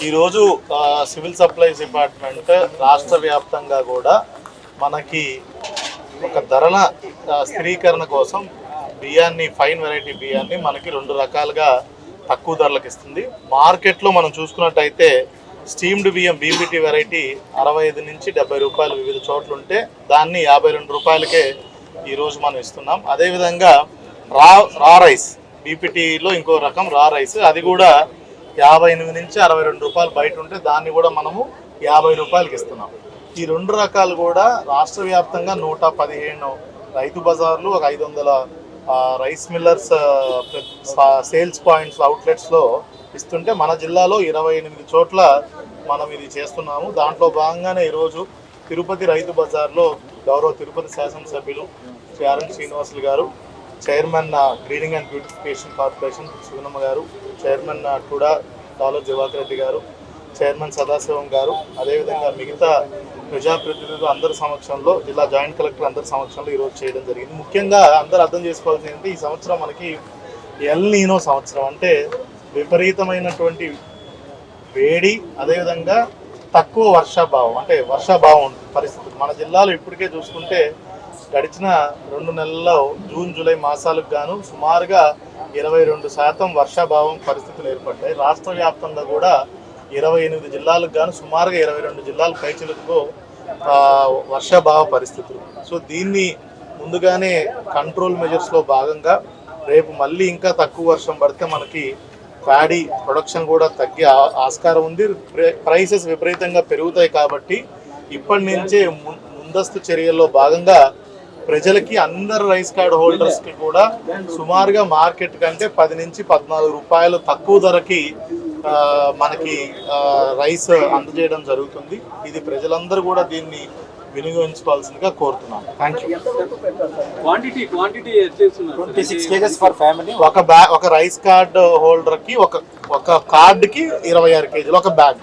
ఈరోజు civil supplies department రాష్ట్ర వ్యాప్తంగా కూడా మనకి ఒక ధరల స్థిరీకరణ కోసం బియ్యాన్ని ఫైన్ వెరైటీ బియ్యాన్ని మనకి 2 రకాలుగా తక్కువ ధరలకు ఇస్తుంది. మార్కెట్లో మనం చూసుకున్నట్టయితే స్టీమ్డ్ బియ్యం బీపీటీ వెరైటీ 65 నుంచి 70 రూపాయలు వివిధ చోట్ల ఉంటే దాన్ని 52 రూపాయలకే ఈరోజు మనం ఇస్తున్నాం. అదేవిధంగా రా రైస్ బీపీటీలో ఇంకో రకం రా రైస్, అది కూడా 58 నుంచి 62 రూపాయలు బయట ఉంటే దాన్ని కూడా మనము 50 రూపాయలకి ఇస్తున్నాం. ఈ 2 రకాలు కూడా రాష్ట్ర వ్యాప్తంగా 115 రైతు బజార్లు, ఒక 500 రైస్ మిల్లర్స్ సేల్స్ పాయింట్స్ అవుట్లెట్స్లో ఇస్తుంటే మన జిల్లాలో 28 చోట్ల మనం ఇది చేస్తున్నాము. దాంట్లో భాగంగానే ఈరోజు తిరుపతి రైతు బజార్లో గౌరవ తిరుపతి శాసనసభ్యులు శ్రీ ఆర్ఎన్ శ్రీనివాసులు గారు, chairman greening and beautification corporation Sugunamma గారు, చైర్మన్ టుడా డాలర్ దివాకర్ రెడ్డి గారు, చైర్మన్ సదాశివం గారు, అదేవిధంగా మిగతా ప్రజాప్రతినిధులు అందరి సమక్షంలో, జిల్లా జాయింట్ కలెక్టర్ అందరి సమక్షంలో ఈరోజు చేయడం జరిగింది. ముఖ్యంగా అందరూ అర్థం చేసుకోవాల్సింది ఏంటంటే ఈ సంవత్సరం మనకి ఎల్ నీనో సంవత్సరం, అంటే విపరీతమైనటువంటి వేడి, అదేవిధంగా తక్కువ వర్షాభావం, అంటే వర్షాభావం పరిస్థితులు మన జిల్లాలో ఇప్పటికే చూసుకుంటే గడిచిన 2 నెలల్లో జూన్ జూలై మాసాలకు గాను సుమారుగా 22% వర్షాభావం పరిస్థితులు ఏర్పడ్డాయి. రాష్ట్ర వ్యాప్తంగా కూడా 28 జిల్లాలకు గాను సుమారుగా 22 జిల్లాల పైచిలకు వర్షాభావ పరిస్థితులు. సో దీన్ని ముందుగానే కంట్రోల్ మెజర్స్లో భాగంగా రేపు మళ్ళీ ఇంకా తక్కువ వర్షం పడితే మనకి ప్యాడీ ప్రొడక్షన్ కూడా తగ్గే ఆస్కారం ఉంది. ప్రైసెస్ విపరీతంగా పెరుగుతాయి. కాబట్టి ఇప్పటి నుంచే ముందస్తు చర్యల్లో భాగంగా ప్రజలకి, అందరు రైస్ కార్డ్ హోల్డర్స్కి కూడా సుమారుగా మార్కెట్ కంటే 10 నుంచి 14 రూపాయలు తక్కువ ధరకి మనకి రైస్ అందజేయడం జరుగుతుంది. ఇది ప్రజలందరూ కూడా దీన్ని వినియోగించుకోవాల్సిందిగా కోరుతున్నాను. Thank you. ఒక రైస్ కార్డ్ హోల్డర్కి ఒక కార్డుకి 26 కేజీలు ఒక బ్యాగ్,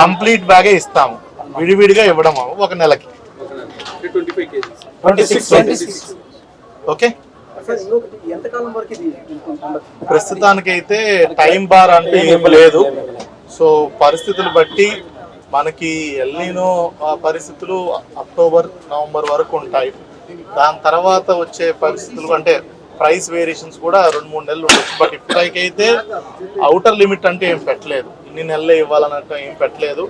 కంప్లీట్ బ్యాగే ఇస్తాము. విడివిడిగా ఇవ్వడం ఒక నెలకి 26. ఓకే, ప్రస్తుతానికైతే టైం బార్ అంటే ఏం లేదు. సో పరిస్థితులు బట్టి మనకి ఎల్నినో పరిస్థితులు అక్టోబర్ నవంబర్ వరకు ఉంటాయి. దాని తర్వాత వచ్చే పరిస్థితులు అంటే ప్రైస్ వేరియేషన్స్ కూడా 2-3 నెలలు ఉండొచ్చు. బట్ ఇప్పటికైతే అవుటర్ లిమిట్ అంటే ఏం పెట్టలేదు, ఇన్ని నెలలే ఇవ్వాలన్నట్టు ఏం పెట్టలేదు.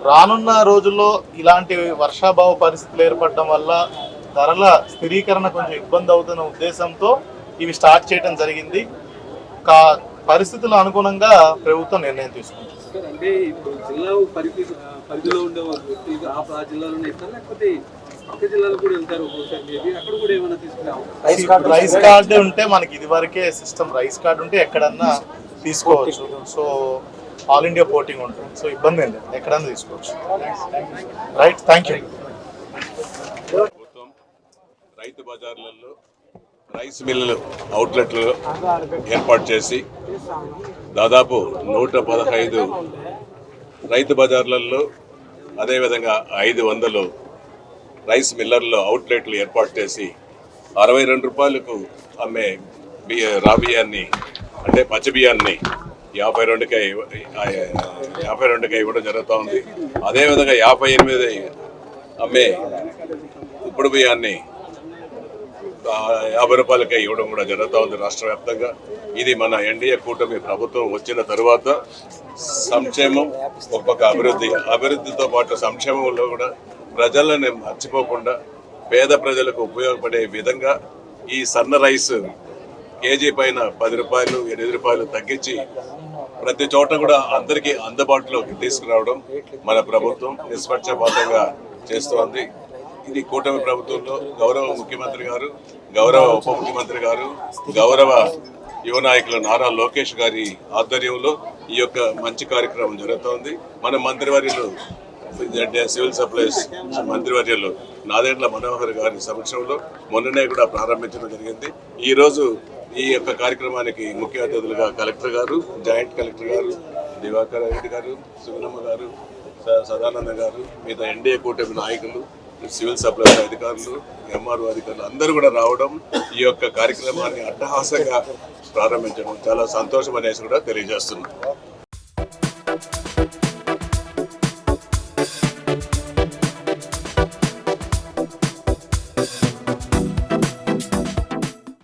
రానున్న రోజుల్లో ఇలాంటి వర్షాభావ పరిస్థితులు ఏర్పడడం వల్ల ధరల స్థిరీకరణ కొంచెం ఇబ్బంది అవుతున్న ఉద్దేశంతో ఇవి స్టార్ట్ చేయడం జరిగింది. పరిస్థితుల అనుగుణంగా ప్రభుత్వం నిర్ణయం తీసుకుంటుంది. అంటే ఇప్పుడు జిల్లా పరిధిలో ఉండే ఆ జిల్లాలోనే ఇస్తారు, లేకపోతే పక్క జిల్లాలో కూడా వెళ్తారు అక్కడ కూడా ఏమైనా తీసుకున్నాం. రైస్ కార్డు ఉంటే మనకి ఇది వరకే సిస్టమ్, రైస్ కార్డు ఉంటే ఎక్కడన్నా తీసుకోవచ్చు. సో ఆల్ ఇండియా పోర్టింగ్ ఉంటుంది. సో ఇబ్బంది ఏం లేదు, ఎక్కడన్నా తీసుకోవచ్చు. Right, thank you. రైతు బజార్లలో రైస్ మిల్లు అవుట్లెట్లు ఏర్పాటు చేసి దాదాపు 115 రైతు బజార్లలో, అదేవిధంగా 500 రైస్ మిల్లర్లో అవుట్లెట్లు ఏర్పాటు చేసి 62 రూపాయలకు అమ్మే రా బియ్యాన్ని, అంటే పచ్చి బియ్యాన్ని 52కే ఇవ్వడం జరుగుతూ ఉంది. అదేవిధంగా 58 అమ్మే ఇప్పుడు బియ్యాన్ని 50 రూపాయలకే ఇవ్వడం కూడా జరుగుతూ ఉంది రాష్ట్ర వ్యాప్తంగా. ఇది మన ఎన్డీఏ కూటమి ప్రభుత్వం వచ్చిన తరువాత సంక్షేమం ఒక పక్క అభివృద్ధితో పాటు సంక్షేమంలో కూడా ప్రజలను మర్చిపోకుండా పేద ప్రజలకు ఉపయోగపడే విధంగా ఈ సన్న రైస్ కేజీ పైన 10 రూపాయలు 8 రూపాయలు తగ్గించి ప్రతి చోట కూడా అందరికీ అందుబాటులోకి తీసుకురావడం మన ప్రభుత్వం నిష్పక్షపాతంగా చేస్తోంది. ఇది కూటమి ప్రభుత్వంలో గౌరవ ముఖ్యమంత్రి గారు, గౌరవ ఉప ముఖ్యమంత్రి గారు, గౌరవ యువ నాయకులు నారా లోకేష్ గారి ఆధ్వర్యంలో ఈ యొక్క మంచి కార్యక్రమం జరుగుతోంది. మన మంత్రివర్యులు సివిల్ సప్లైస్ మంత్రివర్యులు నాదెండ్ల మనోహర్ గారి సమక్షంలో మొన్ననే కూడా ప్రారంభించడం జరిగింది. ఈరోజు ఈ యొక్క కార్యక్రమానికి ముఖ్య అతిథులుగా కలెక్టర్ గారు, జాయింట్ కలెక్టర్ గారు, దివాకర్ రెడ్డి గారు, సుగుణమ్మ గారు, సదానంద గారు, మిగతా ఎన్డీఏ కూటమి నాయకులు, సివిల్ సప్లైస్ అధికారులు, ఎంఆర్ఓ అధికారులు అందరూ కూడా రావడం, ఈ యొక్క కార్యక్రమాన్ని అట్టహాసంగా ప్రారంభించడం చాలా సంతోషం అనేసి కూడా తెలియజేస్తున్నాం.